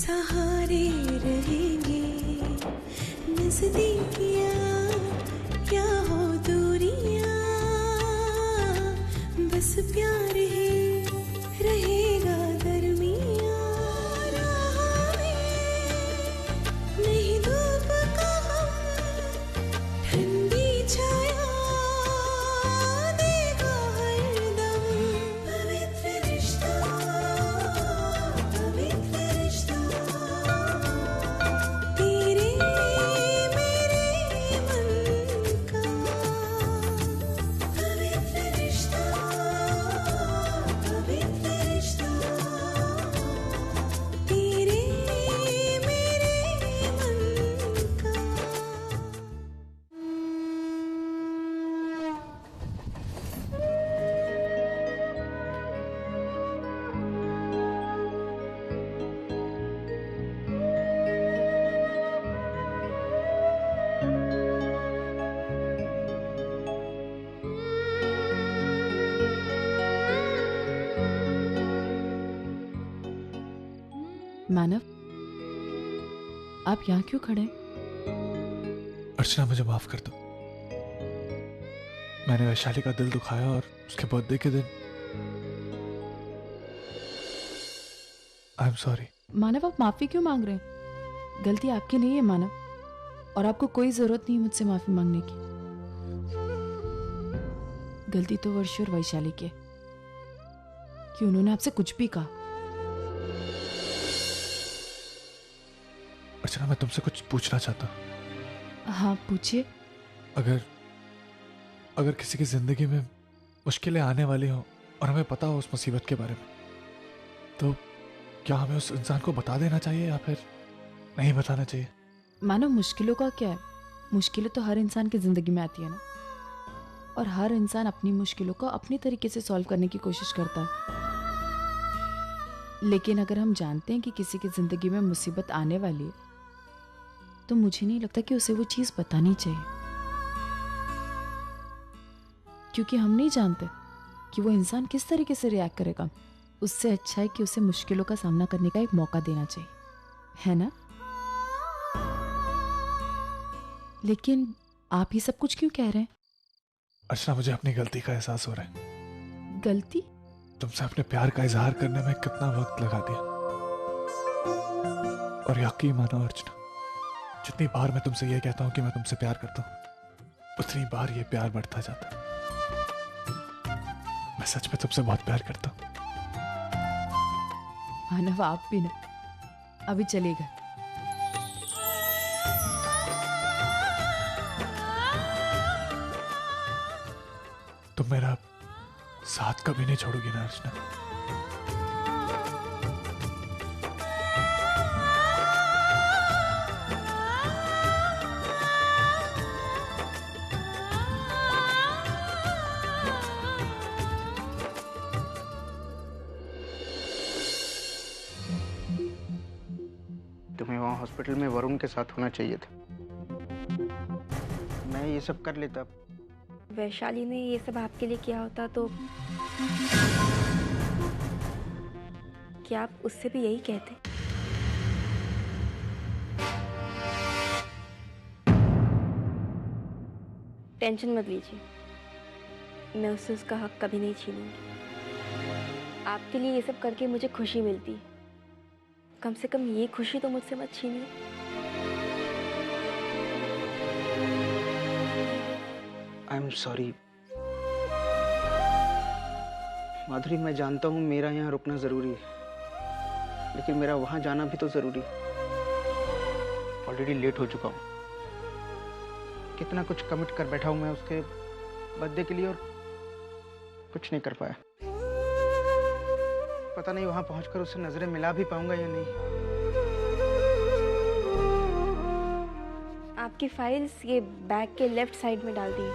सहारे रहेंगे, नजदीकियां क्या हो दूरियां, बस प्यार ही रहेगा दरमियां। राह में नहीं धूप का हम, ठंडी छाया देगा हरदम। पवित्र रिश्ता, पवित्र रिश्ता, तेरे मेरे मन का। पवित्र रिश्ता, पवित्र रिश्ता, तेरे मेरे मन का। मानव, आप यहाँ क्यों खड़े हैं? अर्चना, मुझे माफ कर दो। मैंने वैशाली का दिल दुखाया और उसके बर्थडे के दिन आई एम सॉरी। मानव, आप माफी क्यों मांग रहे हैं? गलती आपकी नहीं है मानव, और आपको कोई जरूरत नहीं मुझसे माफी मांगने की। गलती तो वर्षी और वैशाली की है कि उन्होंने आपसे कुछ भी कहा। अर्चना, मैं तुमसे कुछ पूछना चाहता हूँ। हाँ, पूछिए। अगर किसी की जिंदगी में मुश्किलें आने वाली हो और हमें पता हो उस मुसीबत के बारे में, तो क्या हमें उस इंसान को बता देना चाहिए या फिर नहीं बताना चाहिए? मानव, मुश्किलों का क्या है? मुश्किलें तो हर इंसान की जिंदगी में आती है ना, और हर इंसान अपनी मुश्किलों को अपनी तरीके से सॉल्व करने की कोशिश करता है। लेकिन अगर हम जानते हैं कि किसी की जिंदगी में मुसीबत आने वाली है, तो मुझे नहीं लगता कि उसे वो चीज बतानी चाहिए, क्योंकि हम नहीं जानते कि वो इंसान किस तरीके से रिएक्ट करेगा। उससे अच्छा है कि उसे मुश्किलों का सामना करने का एक मौका देना चाहिए, है ना? लेकिन आप ही सब कुछ क्यों कह रहे हैं? अर्चना, मुझे अपनी गलती का एहसास हो रहा है। गलती? तुमसे अपने प्यार का इजहार करने में कितना वक्त लगा दिया। और यकीन मानो अर्चना, जितनी बार मैं तुमसे ये कहता हूँ कि मैं तुमसे प्यार करता हूँ, उतनी बार ये प्यार बढ़ता जाता है। मैं सच में तुमसे बहुत प्यार करता हूँ। मानव, आप भी ना। अभी चलेगा। तुम मेरा साथ कभी नहीं छोड़ोगी ना अर्चना? तुम्हें वहाँ हॉस्पिटल में वरुण के साथ होना चाहिए था। मैं ये सब कर लेता। वैशाली ने ये सब आपके लिए किया होता तो क्या आप उससे भी यही कहते? टेंशन मत लीजिए, मैं उससे उसका हक कभी नहीं छीनूंगी। आपके लिए ये सब करके मुझे खुशी मिलती है, कम से कम ये खुशी तो मुझसे मत छीनिए। आई एम सॉरी माधुरी, मैं जानता हूँ मेरा यहाँ रुकना जरूरी है, लेकिन मेरा वहाँ जाना भी तो जरूरी है। ऑलरेडी लेट हो चुका हूँ। कितना कुछ कमिट कर बैठा हूँ मैं उसके बर्थडे के लिए और कुछ नहीं कर पाया। पता नहीं वहां पहुंचकर उससे नजरें मिला भी पाऊंगा या नहीं। आपकी फाइल्स ये बैग के लेफ्ट साइड में डाल दी।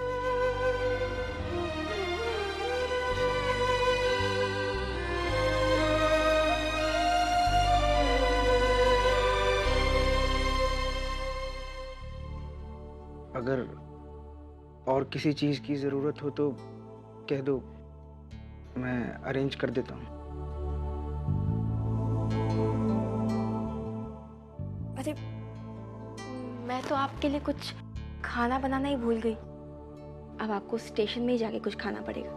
अगर और किसी चीज की जरूरत हो तो कह दो, मैं अरेंज कर देता हूँ। अरे मैं तो आपके लिए कुछ खाना बनाना ही भूल गई। अब आपको स्टेशन में ही जाके कुछ खाना पड़ेगा।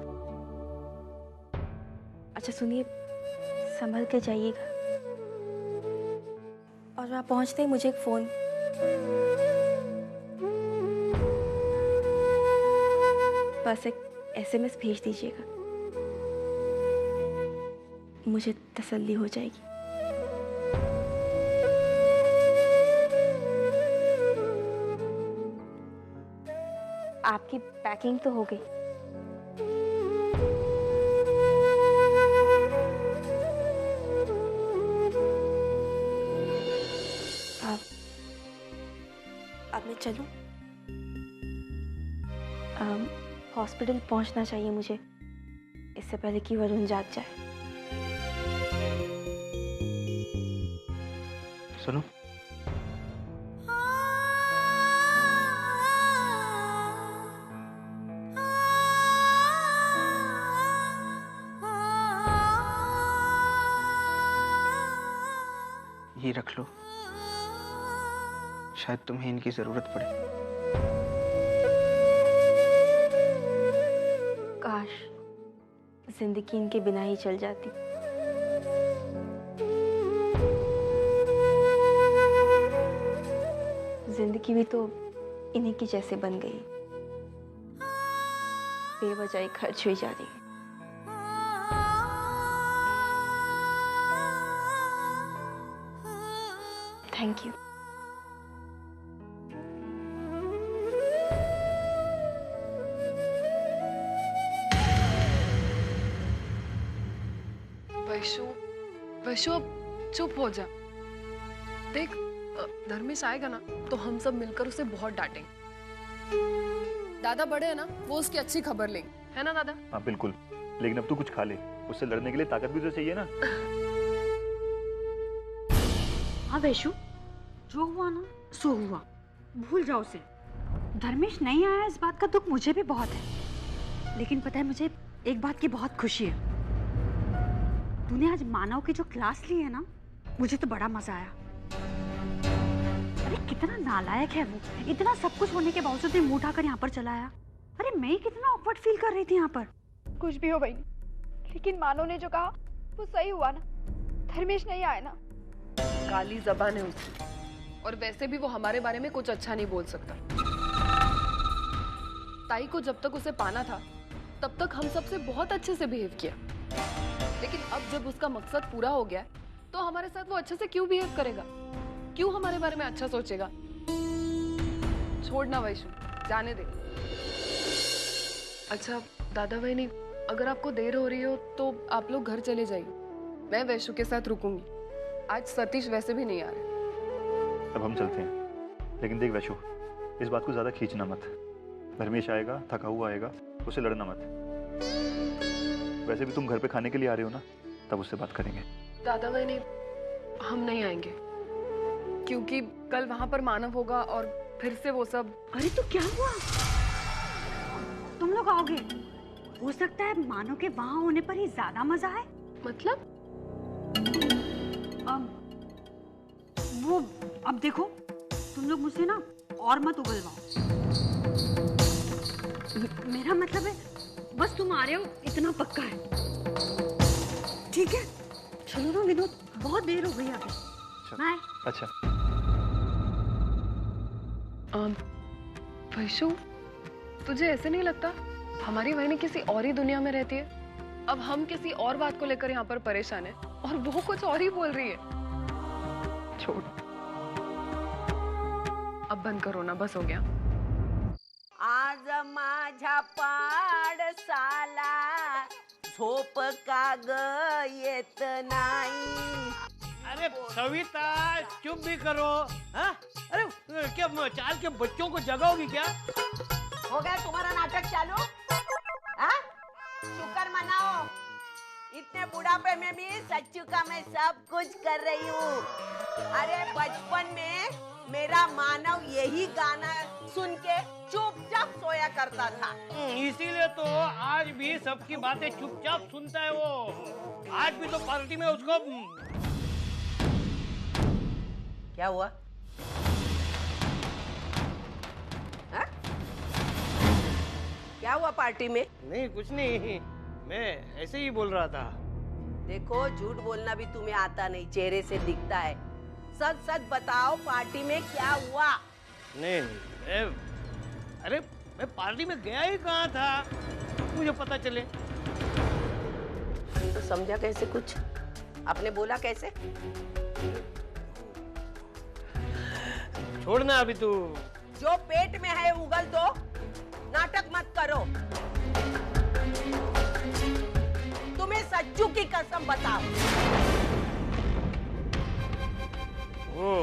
अच्छा सुनिए, संभल के जाइएगा। और वहाँ पहुँचते ही मुझे एक फ़ोन। बस एक SMS भेज दीजिएगा, मुझे तसल्ली हो जाएगी। आपकी पैकिंग तो हो गई? अब मैं चलूं? हॉस्पिटल पहुंचना चाहिए मुझे, इससे पहले कि वरुण जाग जाए। सुनो, ये रख लो, शायद तुम्हें इनकी जरूरत पड़े। काश जिंदगी इनके बिना ही चल जाती। जिंदगी भी तो इन्हीं की जैसे बन गई, बेवजह ही खर्च हुई जा रही है। Thank you. वैशु अब चुप हो जा। देख, धर्मेश आएगा ना तो हम सब मिलकर उसे बहुत डांटेंगे। दादा बड़े हैं ना, वो उसकी अच्छी खबर लेंगे, है ना दादा? हाँ बिल्कुल, लेकिन अब तू कुछ खा ले, उससे लड़ने के लिए ताकत भी तो चाहिए ना। हाँ वैशु, जो हुआ ना सो हुआ, भूल जाओ उसे। धर्मेश नहीं आया, इस बात का दुख मुझे भी बहुत है, लेकिन पता है मुझे एक बात की बहुत खुशी है। तूने आज मानव की जो क्लास ली है ना, मुझे तो बड़ा मजा आया। अरे कितना नालायक है वो, इतना सब कुछ होने के बावजूद मुंह उठाकर यहाँ पर चला आया। अरे मैं ही कितना ऑकवर्ड फील कर रही थी यहाँ पर। कुछ भी हो बहनी, लेकिन मानव ने जो कहा वो सही हुआ ना। धर्मेश नहीं आया ना। काली जबान है उसकी, और वैसे भी वो हमारे बारे में कुछ अच्छा नहीं बोल सकता। ताई को जब तक उसे पाना था तब तक हम सबसे बहुत अच्छे से बिहेव किया, लेकिन अब जब उसका मकसद पूरा हो गया तो हमारे साथ वो अच्छे से क्यों बिहेव करेगा? क्यों हमारे बारे में अच्छा सोचेगा? छोड़ना वैशु, जाने दे। अच्छा दादा वही नहीं, अगर आपको देर हो रही हो तो आप लोग घर चले जाइए, मैं वैशु के साथ रुकूंगी। आज सतीश वैसे भी नहीं आ रहे। अब हम चलते हैं, लेकिन देख वैशु, इस बात को ज्यादा खींचना मत। धर्मेश आएगा, थका हुआ आएगा, उससे लड़ना मत। वैसे भी तुम घर पे खाने के लिए आ रहे हो ना, तब उससे बात करेंगे। दादा वही नहीं, हम नहीं आएंगे, क्योंकि कल वहां पर मानव होगा और फिर से वो सब। अरे तो क्या हुआ, तुम लोग आओगे? हो सकता है मानव के वहां होने पर ही ज्यादा मजा आए। मतलब? अब देखो, तुम लोग मुझसे ना और मत उगलवाओ। मेरा मतलब है बस तुम आ रहे हो इतना पक्का है, ठीक है? चलो ना विनोद, बहुत देर हो गई अभी। बाय। अच्छा वैशु, तुझे ऐसे नहीं लगता हमारी वही किसी और ही दुनिया में रहती है? अब हम किसी और बात को लेकर यहाँ पर परेशान हैं और वो कुछ और ही बोल रही है। छोड़, अब बंद करो ना, बस हो गया। आज माझ्या पाडसाला झोप का ग येत नाही। अरे सविता, चुप भी करो। हाँ? अरे क्या चाल के बच्चों को जगाओगी क्या? हो गया तुम्हारा नाटक चालू? हाँ? शुक्र मनाओ, इतने बुढ़ापे में भी सच्चू का मैं सब कुछ कर रही हूँ। अरे बचपन में मेरा मानव यही गाना सुन के चुपचाप सोया करता था। इसीलिए तो आज भी सबकी बातें चुपचाप सुनता है वो। आज भी तो पार्टी में उसको। क्या हुआ? क्या हुआ पार्टी में? नहीं कुछ नहीं, मैं ऐसे ही बोल रहा था। देखो झूठ बोलना भी तुम्हें आता नहीं, चेहरे से दिखता है। सच सच बताओ पार्टी में क्या हुआ? नहीं अरे मैं पार्टी में गया ही कहाँ था, मुझे पता चले। तो समझा कैसे कुछ? आपने बोला कैसे? छोड़ना अभी तू। जो पेट में है उगल दो, नाटक मत करो। तुम्हें सच्चू की कसम बताओ। वो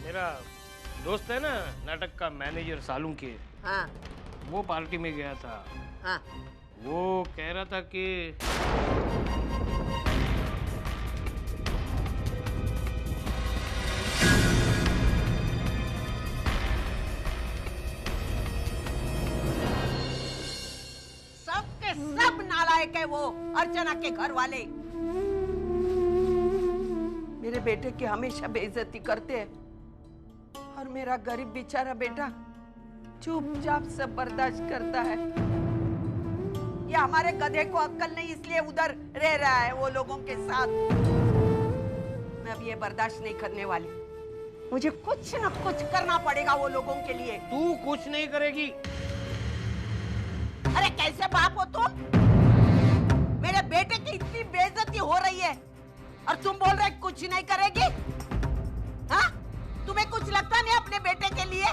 मेरा दोस्त है ना, नाटक का मैनेजर सालुंके। हाँ। वो पार्टी में गया था। हाँ। वो कह रहा था कि सबके सब नालायक है वो अर्चना के घर वाले। मेरे बेटे की हमेशा बेइज्जती करते हैं और मेरा गरीब बेचारा बेटा चुपचाप सब बर्दाश्त करता है। ये हमारे गधे को अक्ल नहीं इसलिए उधर रह रहा है वो लोगों के साथ। मैं अब ये बर्दाश्त नहीं करने वाली। मुझे कुछ न कुछ करना पड़ेगा वो लोगों के लिए। तू कुछ नहीं करेगी। अरे कैसे बाप हो तुम? मेरे बेटे की इतनी बेइज्जती हो रही है और तुम बोल रहे कुछ नहीं करेगी? हाँ? तुम्हें कुछ लगता नहीं अपने बेटे के लिए?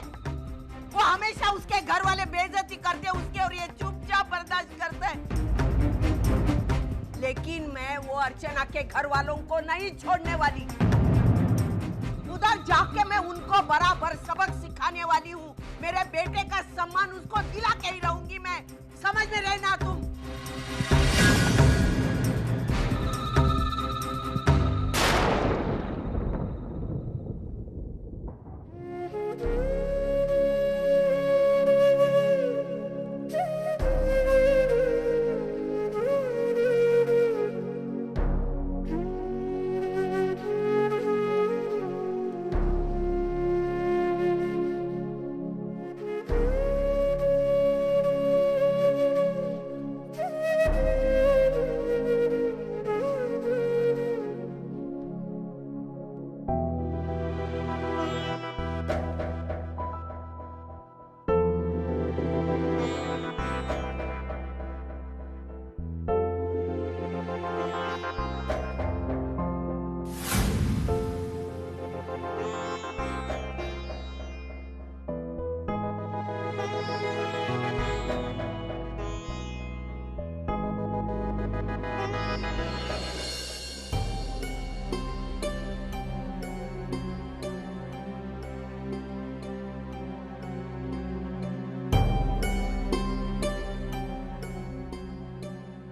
वो हमेशा उसके घर वाले बेइज्जती करते उसके और ये चुपचाप बर्दाश्त करते हैं। लेकिन मैं वो अर्चना के घर वालों को नहीं छोड़ने वाली। उधर जाके मैं उनको बराबर सबक सिखाने वाली हूँ। मेरे बेटे का सम्मान उसको दिला के ही रहूंगी मैं। समझ में रहना तुम।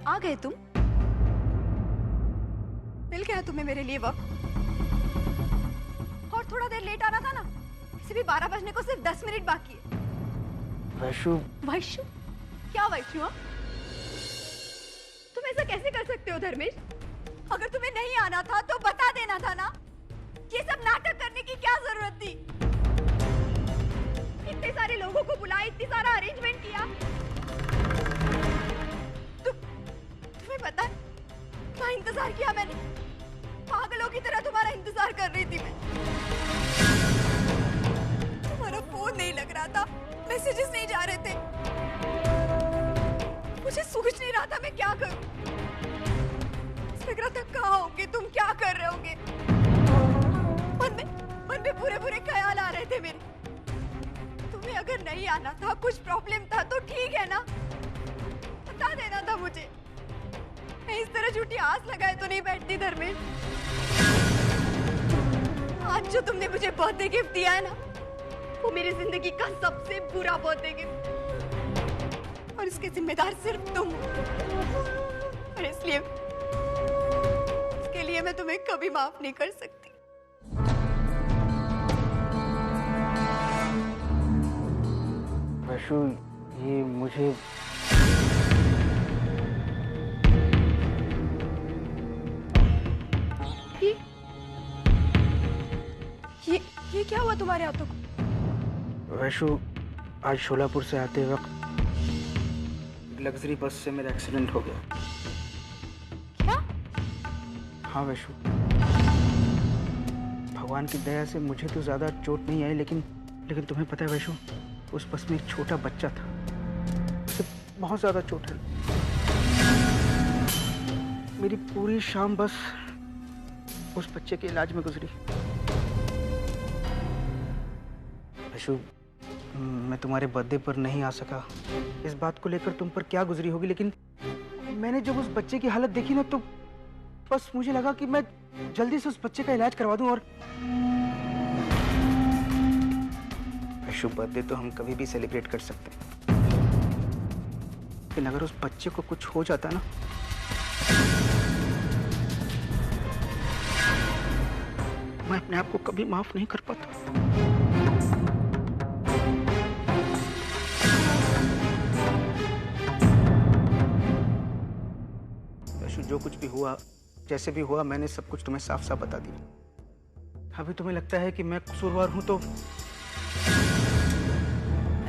आ गए तुम? मिल गया तुम्हें मेरे लिए वक्त? और थोड़ा देर लेट आना था ना। इसे भी 12 बजने को सिर्फ 10 मिनट बाकी है। वैशु। वैशु? क्या वैशु? हाँ? तुम ऐसा कैसे कर सकते हो धर्मेश? अगर तुम्हें नहीं आना था तो बता देना था ना। ये सब नाटक करने की क्या जरूरत थी? इतने सारे लोगों को बुलाया, इतनी सारा अरेंजमेंट किया। तुम्हें पता है क्या इंतजार किया मैंने? पागलों की तरह तुम्हारा इंतजार कर रही थी मैं। तुम्हारा फोन नहीं लग रहा था, मैसेजेस नहीं जा रहे थे। मुझे सोच नहीं रहा था मैं क्या करूं। लग रहा था कहाँ होंगे तुम, क्या कर रहे होंगे। मन में बुरे बुरे ख्याल आ रहे थे मेरे। तुम्हें अगर नहीं आना था, कुछ प्रॉब्लम था तो ठीक है ना, बता देना था मुझे। मैं इस तरह झूठी आस लगाए तो नहीं बैठती धर्मेश। आज जो तुमने मुझे बर्थडे गिफ्ट दिया है ना, वो मेरी जिंदगी का सबसे बुरा बर्थडे गिफ्ट, और इसके जिम्मेदार सिर्फ तुम हो। और इसलिए इसके लिए मैं तुम्हें कभी माफ नहीं कर सकती। वैशु, ये मुझे ये क्या हुआ तुम्हारे हाथों को? वैशु, आज शोलापुर से आते वक्त लग्जरी बस से मेरा एक्सीडेंट हो गया। क्या? हाँ वैशु, भगवान की दया से मुझे तो ज़्यादा चोट नहीं आई, लेकिन तुम्हें पता है वैशु, उस बस में एक छोटा बच्चा था, उसे बहुत ज़्यादा चोट है। मेरी पूरी शाम बस उस बच्चे के इलाज में गुजरी। वैशु, मैं तुम्हारे बर्थडे पर नहीं आ सका, इस बात को लेकर तुम पर क्या गुजरी होगी, लेकिन मैंने जब उस बच्चे की हालत देखी ना, तो बस मुझे लगा कि मैं जल्दी से उस बच्चे का इलाज करवा दूं। और वैशु, बर्थडे तो हम कभी भी सेलिब्रेट कर सकते हैं, लेकिन अगर उस बच्चे को कुछ हो जाता ना, मैं अपने आप को कभी माफ नहीं कर पाता। वैशु, जो कुछ भी हुआ, जैसे भी हुआ, मैंने सब कुछ तुम्हें साफ साफ बता दिया। अभी तुम्हें लगता है कि मैं कसूरवार हूं, तो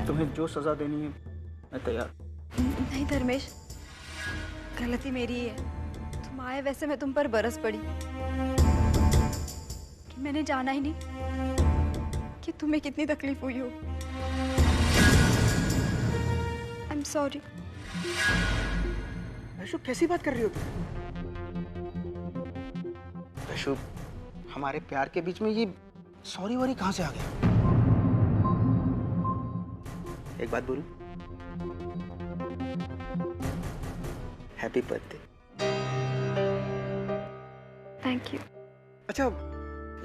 तुम्हें जो सजा देनी है मैं तैयार। नहीं धर्मेश, गलती मेरी ही है। तुम आए वैसे मैं तुम पर बरस पड़ी कि मैंने जाना ही नहीं कि तुम्हें कितनी तकलीफ हुई हो। I am sorry. वैशु, कैसी बात कर रही हो तुम? वैशु, हमारे प्यार के बीच में ये सॉरी वॉरी कहां से आ गया? एक बात बोलूं? Happy birthday. Thank you. अच्छा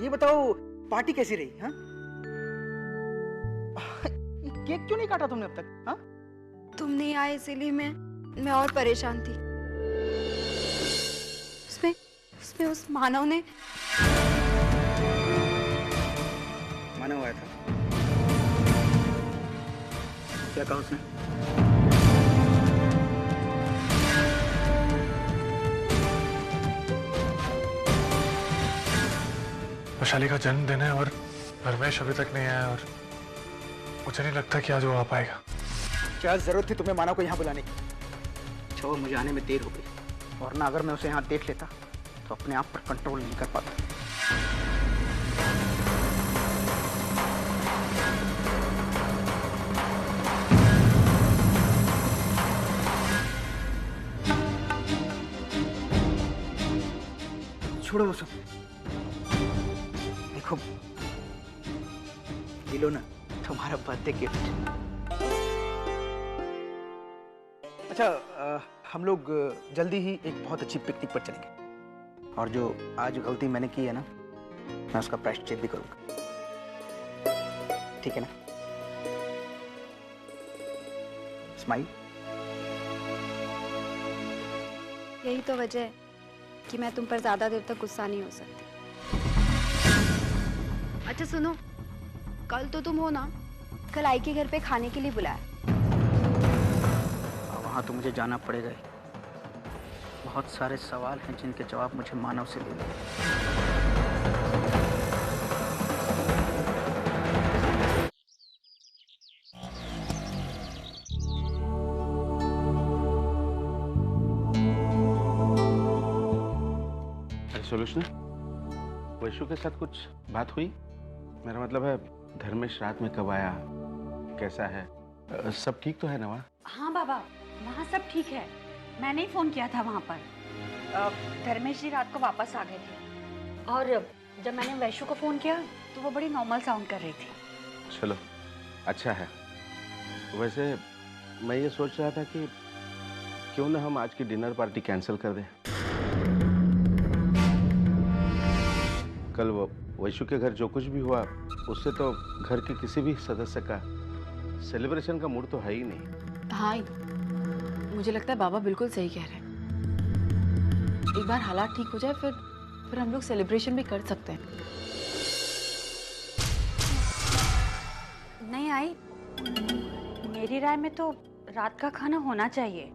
ये बताओ, पार्टी कैसी रही? हाँ, केक क्यों नहीं काटा तुमने अब तक? हाँ, तुम नहीं आए इसीलिए मैं और परेशान थी। उसमें उस मानव ने आया था। क्या कहा उसने? वैशाली का जन्मदिन है और धर्मेश अभी तक नहीं आया, और मुझे नहीं लगता कि आज वो आ पाएगा। क्या जरूरत थी तुम्हें मानव को यहाँ बुलाने की? अच्छा, मुझे आने में देर हो गई, वरना अगर मैं उसे यहाँ देख लेता तो अपने आप पर कंट्रोल नहीं कर पाता। छोड़ो वो सब, देखो ये लो ना तुम्हारा बर्थडे गिफ्ट। अच्छा, हम लोग जल्दी ही एक बहुत अच्छी पिकनिक पर चलेंगे, और जो आज गलती मैंने की है ना, मैं उसका प्रायश्चित भी करूंगा, ठीक है ना? स्माइल। यही तो वजह है कि मैं तुम पर ज्यादा देर तक गुस्सा नहीं हो सकती। अच्छा सुनो, कल तो तुम हो ना, कल आई के घर पे खाने के लिए बुलाया। वहाँ तो मुझे जाना पड़ेगा ही। बहुत सारे सवाल हैं जिनके जवाब मुझे मानव से लेने हैं। सोल्यूशन, वैशु के साथ कुछ बात हुई? मेरा मतलब है धर्मेश रात में कब आया, कैसा है, सब ठीक तो है ना वहाँ? हाँ बाबा, वहाँ सब ठीक है। मैंने ही फोन किया था वहाँ पर। धर्मेश जी रात को वापस आ गए थे, और जब मैंने वैशु को फोन किया तो वो बड़ी नॉर्मल साउंड कर रही थी। चलो अच्छा है। वैसे मैं ये सोच रहा था कि क्यों ना हम आज की डिनर पार्टी कैंसिल कर दें। कल वो वैशु के घर जो कुछ भी हुआ, उससे तो घर के किसी भी सदस्य का सेलिब्रेशन का मूड तो है ही नहीं। हाँ, मुझे लगता है बाबा बिल्कुल सही कह रहे हैं। एक बार हालात ठीक हो जाए, फिर हम लोग सेलिब्रेशन भी कर सकते हैं। नहीं आई, मेरी राय में तो रात का खाना होना चाहिए।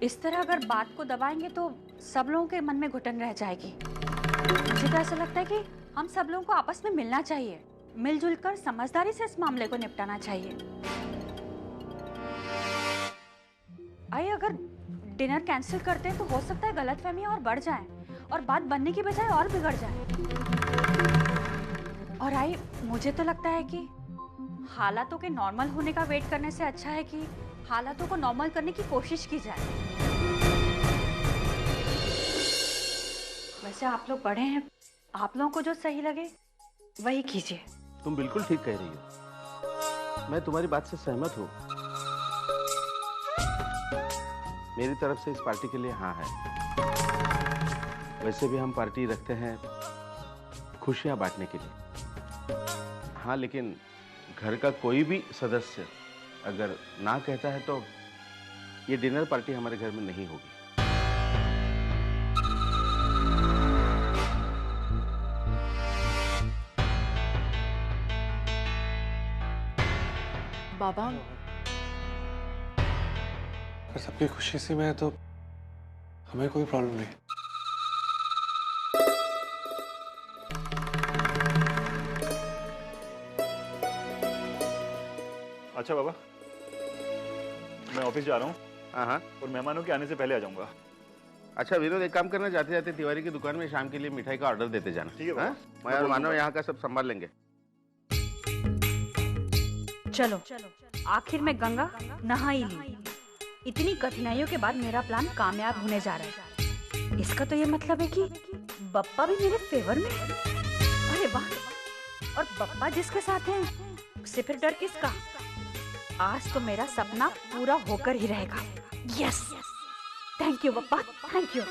इस तरह अगर बात को दबाएंगे तो सब लोगों के मन में घुटन रह जाएगी। मुझे तो ऐसा लगता है कि हम सब लोगों को आपस में मिलना चाहिए, मिलजुल कर समझदारी से इस मामले को निपटाना चाहिए। आई अगर डिनर कैंसिल करते हैं तो हो सकता है गलतफहमियां और बढ़ जाएं और बात बनने की बजाय और बिगड़ जाए। और आई मुझे तो लगता है कि हालातों के नॉर्मल होने का वेट करने से अच्छा है कि हालातों को नॉर्मल करने की कोशिश की जाए। वैसे आप लोग बड़े हैं, आप लोगों को जो सही लगे वही कीजिए। तुम बिल्कुल ठीक कह रही हो, मैं तुम्हारी बात से सहमत हूँ। मेरी तरफ से इस पार्टी के लिए हाँ है। वैसे भी हम पार्टी रखते हैं खुशियां बांटने के लिए। हाँ, लेकिन घर का कोई भी सदस्य अगर ना कहता है तो ये डिनर पार्टी हमारे घर में नहीं होगी। बाबा सबकी खुशी से में है तो हमें कोई प्रॉब्लम नहीं। अच्छा बाबा, मैं ऑफिस जा रहा हूँ। हाँ, और मेहमानों के आने से पहले आ जाऊंगा। अच्छा विनोद, एक काम करना, जाते जाते तिवारी की दुकान में शाम के लिए मिठाई का ऑर्डर देते जाना। ठीक है बाबा। मैं और मानव यहाँ का सब संभाल लेंगे। चलो आखिर में गंगा नहा ही ली। इतनी कठिनाइयों के बाद मेरा प्लान कामयाब होने जा रहा है। इसका तो ये मतलब है कि बप्पा भी मेरे फेवर में है। अरे वाह, और बप्पा जिसके साथ है उससे फिर डर किसका। आज तो मेरा सपना पूरा होकर ही रहेगा। Yes, thank you Bappa, thank you.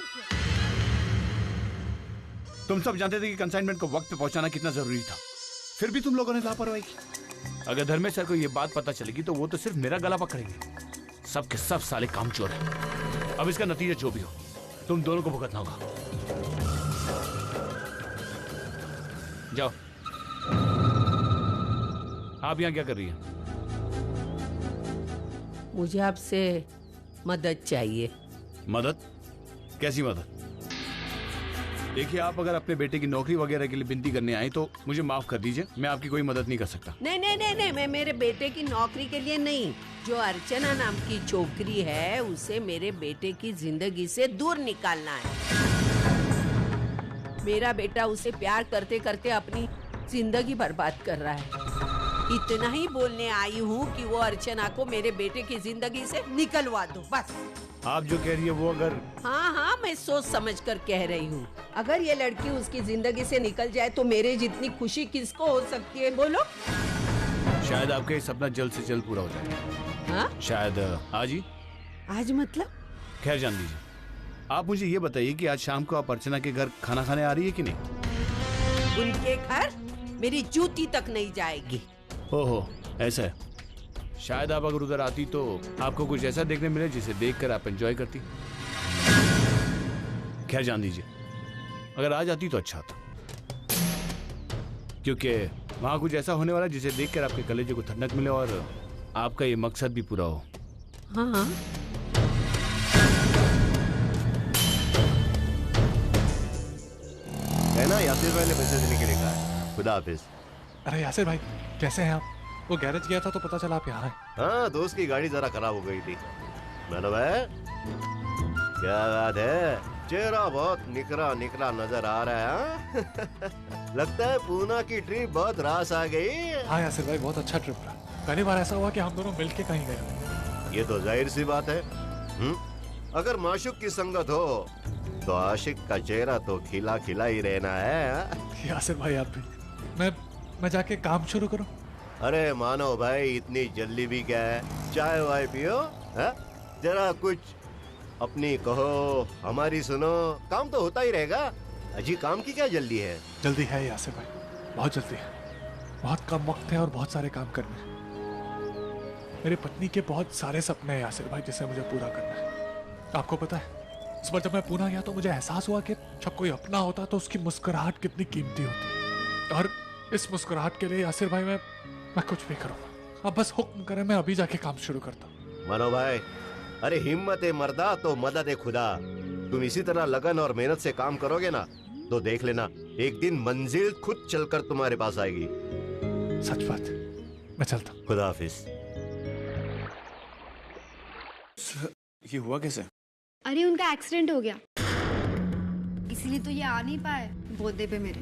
तुम सब जानते थे कि कंसाइनमेंट को वक्त पे पहुंचाना कितना जरूरी था, फिर भी तुम लोगों ने लापरवाही की। अगर धर्मेश सर को ये बात पता चलेगी तो वो तो सिर्फ मेरा गला पकड़ेंगे। सब के सब साले कामचोर हैं। अब इसका नतीजा जो भी हो, तुम दोनों को भुगतना होगा। जाओ। आप यहाँ क्या कर रही हैं? मुझे आपसे मदद चाहिए। मदद? कैसी मदद? देखिए, आप अगर अपने बेटे की नौकरी वगैरह के लिए विनती करने आए तो मुझे माफ कर दीजिए, मैं आपकी कोई मदद नहीं कर सकता। नहीं, मैं मेरे बेटे की नौकरी के लिए नहीं, जो अर्चना नाम की छोकरी है उसे मेरे बेटे की जिंदगी से दूर निकालना है। मेरा बेटा उसे प्यार करते करते अपनी जिंदगी बर्बाद कर रहा है। इतना ही बोलने आई हूँ कि वो अर्चना को मेरे बेटे की जिंदगी से निकलवा दो, बस। आप जो कह रही है वो अगर... हाँ, मैं सोच समझ कर कह रही हूँ। अगर ये लड़की उसकी जिंदगी से निकल जाए तो मेरे जितनी खुशी किसको हो सकती है, बोलो? शायद आपका ये सपना जल्द से जल्द पूरा हो जाए। हाँ? शायद आज ही। आज मतलब? खैर जान दीजिए। आप मुझे ये बताइए कि आज शाम को आप अर्चना के घर खाना खाने आ रही है कि नहीं? उनके घर मेरी जूती तक नहीं जाएगी। ओहो, ऐसा है। शायद आप अगर उधर आती तो आपको कुछ ऐसा देखने मिले जिसे देखकर आप एंजॉय करती। खैर जान दीजिए, अगर आ जाती तो अच्छा था, क्योंकि वहां कुछ ऐसा होने वाला जिसे देखकर आपके कलेजे को ठंडक मिले और आपका ये मकसद भी पूरा हो। हाँ। है ना, यासिर भाई ने पैसे देने के लिए कहा है। खुदा हाफिज। अरे यासिर भाई, कैसे हैं आप? वो गैरेज गया था तो पता चला आप यहाँ हैं। हाँ, दोस्त की गाड़ी जरा खराब हो गई थी। मैडम है, क्या बात है, चेहरा बहुत निकरा निकला नजर आ रहा है। लगता है पूना की ट्रिप बहुत रास आ गई। हाँ यासिर भाई, बहुत अच्छा ट्रिप रहा। पहली बार ऐसा हुआ कि हम दोनों मिलके कहीं गए। ये तो जाहिर सी बात है। अगर माशूक की संगत हो तो आशिक का चेहरा तो खिला खिला ही रहना है। यासिर भाई आप भी। मैं जाके काम शुरू करूं? अरे मानो भाई, इतनी जल्दी भी क्या है, चाय वाय पियो, जरा कुछ अपनी कहो हमारी सुनो, काम तो होता ही रहेगा। अजी काम की क्या जल्दी है? जल्दी है यासिर भाई, बहुत जल्दी है। बहुत कम वक्त है और बहुत सारे काम करने हैं। मेरी पत्नी के बहुत सारे सपने हैं यासिर भाई जिसे मुझे पूरा करना है। आपको पता है, इस बार जब मैं पूना गया तो मुझे एहसास हुआ कि जब कोई अपना होता तो उसकी मुस्कुराहट कितनी कीमती होती। और इस मुस्कुराहट के लिए यासिर भाई मैं कुछ भी करूँगा। आप बस हुक्म करें, मैं अभी जाके काम शुरू करता हूँ। मानो भाई, अरे हिम्मत है मर्दा तो मदद है खुदा। तुम इसी तरह लगन और मेहनत से काम करोगे ना तो देख लेना, एक दिन मंजिल खुद चलकर तुम्हारे पास आएगी। सच बात। मैं चलता हूँ। खुदा हाफिज। ये हुआ कैसे? अरे उनका एक्सीडेंट हो गया, इसीलिए तो ये आ नहीं पाए बर्थडे पे मेरे।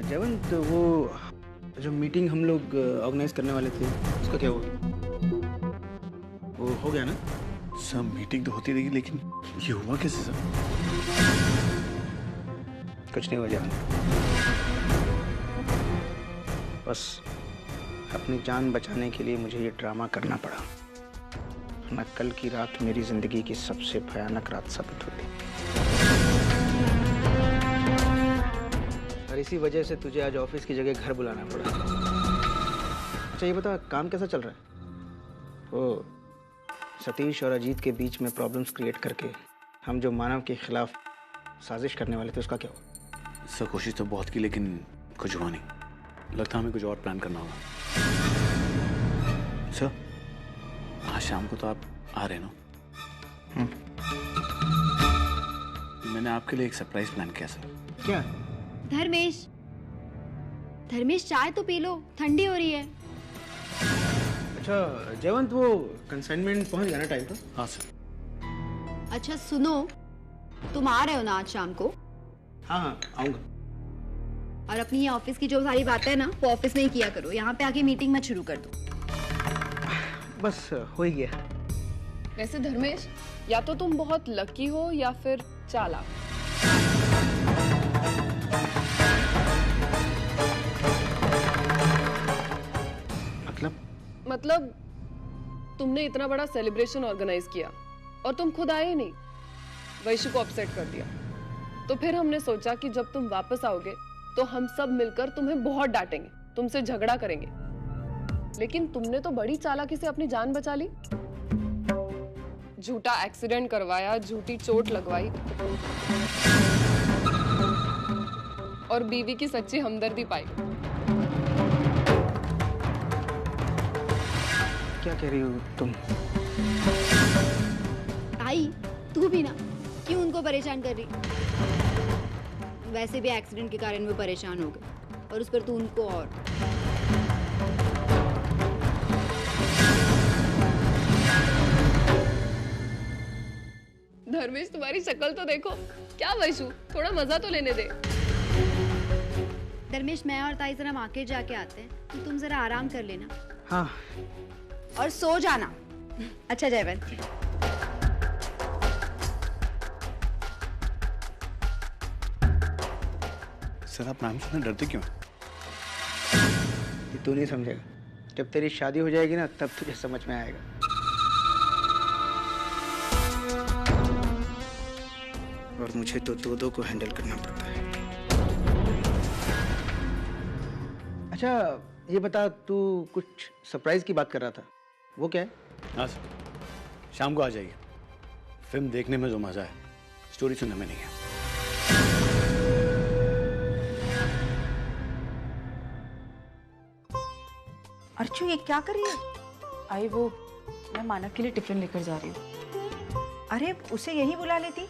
जयवंत, तो वो जो मीटिंग हम लोग ऑर्गेनाइज करने वाले थे उसका क्या हुआ? वो हो गया ना? सब मीटिंग तो होती रही, लेकिन ये हुआ कैसे सर? कुछ नहीं हुआ जयवंत, बस अपनी जान बचाने के लिए मुझे ये ड्रामा करना पड़ा, वरना कल की रात मेरी जिंदगी की सबसे भयानक रात साबित होती। और इसी वजह से तुझे आज ऑफिस की जगह घर बुलाना पड़ा। अच्छा ये बता, काम कैसा चल रहा है? वो सतीश और अजीत के बीच में प्रॉब्लम्स क्रिएट करके हम जो मानव के खिलाफ साजिश करने वाले थे उसका क्या हुआ? सर कोशिश तो बहुत की, लेकिन कुछ हुआ नहीं। लगता हमें कुछ और प्लान करना होगा। सर आज शाम को तो आप आ रहे ना? मैंने आपके लिए एक सरप्राइज प्लान किया सर। क्या? धर्मेश, धर्मेश चाय तो पी लो, ठंडी हो रही है। अच्छा जयवंत, वो कंसाइनमेंट पहुंच गया ना टाइम पर? हाँ सर। अच्छा सुनो, तुम आ रहे हो ना आज शाम को? हाँ हाँ आऊँगा। और अपनी ये ऑफिस की जो सारी बातें हैं ना, वो ऑफिस में ही किया करो, यहाँ पे आके मीटिंग मत शुरू कर दो। बस हो ही गया। वैसे धर्मेश, या तो तुम बहुत लकी हो या फिर चालाक। मतलब तुमने इतना बड़ा सेलिब्रेशन ऑर्गेनाइज किया और तुम खुद आए ही नहीं, वैशु को अपसेट कर दिया। तो फिर हमने सोचा कि जब तुम वापस आओगे तो हम सब मिलकर तुम्हें बहुत डांटेंगे, तुमसे झगड़ा करेंगे। लेकिन तुमने तो बड़ी चालाकी से अपनी जान बचा ली, झूठा एक्सीडेंट करवाया, झूठी चोट लगवाई और बीवी की सच्ची हमदर्दी पाई। क्या कह रही हो तुम? आई तू भी ना, क्यों उनको परेशान कर रही? वैसे भी एक्सीडेंट के कारण वो परेशान हो गए और उस पर तू उनको और। धर्मेश तुम्हारी शक्ल तो देखो, क्या वैशु, थोड़ा मजा तो लेने दे। धर्मेश, मैं और ताई जरा मार्केट जाके आते हैं, तो तुम जरा आराम कर लेना। हाँ। और सो जाना। अच्छा जयवंत। सर आप नाम सुनने डरते क्यों? ये तू नहीं समझेगा, जब तेरी शादी हो जाएगी ना तब तुझे समझ में आएगा। और मुझे तो दो को हैंडल करना पड़ता है। अच्छा ये बता, तू कुछ सरप्राइज की बात कर रहा था, वो क्या है? हाँ सर, शाम को आ जाइए। फिल्म देखने में जो मजा है, स्टोरी सुनने में नहीं है। अर्चू ये क्या कर रही है? आई वो मैं मानव के लिए टिफिन लेकर जा रही हूँ। अरे उसे यही बुला लेती,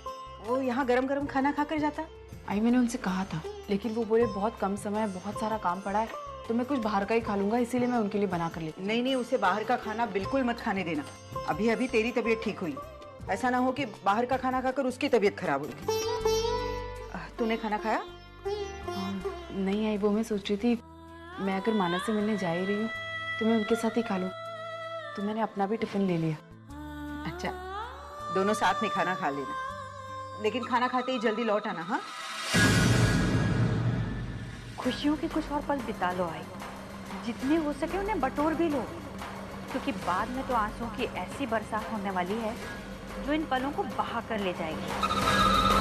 वो यहाँ गरम गरम खाना खाकर जाता। आई मैंने उनसे कहा था, लेकिन वो बोले बहुत कम समय है, बहुत सारा काम पड़ा है, तो मैं कुछ बाहर का ही खा लूंगा, इसीलिए मैं उनके लिए बना कर लेती। नहीं नहीं, उसे बाहर का खाना बिल्कुल मत खाने देना। अभी अभी तेरी तबीयत ठीक हुई, ऐसा ना हो कि बाहर का खाना खाकर उसकी तबीयत खराब होगी। तूने खाना खाया? नहीं आई, वो मैं सोच रही थी मैं अगर मानव से मिलने जा ही रही हूँ तो मैं उनके साथ ही खा लूँ, तो मैंने अपना भी टिफिन ले लिया। अच्छा, दोनों साथ में खाना खा लेना, लेकिन खाना खाते ही जल्दी लौट आना। हाँ, खुशियों के कुछ और पल बिता लो आई, जितने हो सके उन्हें बटोर भी लो, क्योंकि बाद में तो आंसुओं की ऐसी बरसात होने वाली है जो इन पलों को बहा कर ले जाएगी।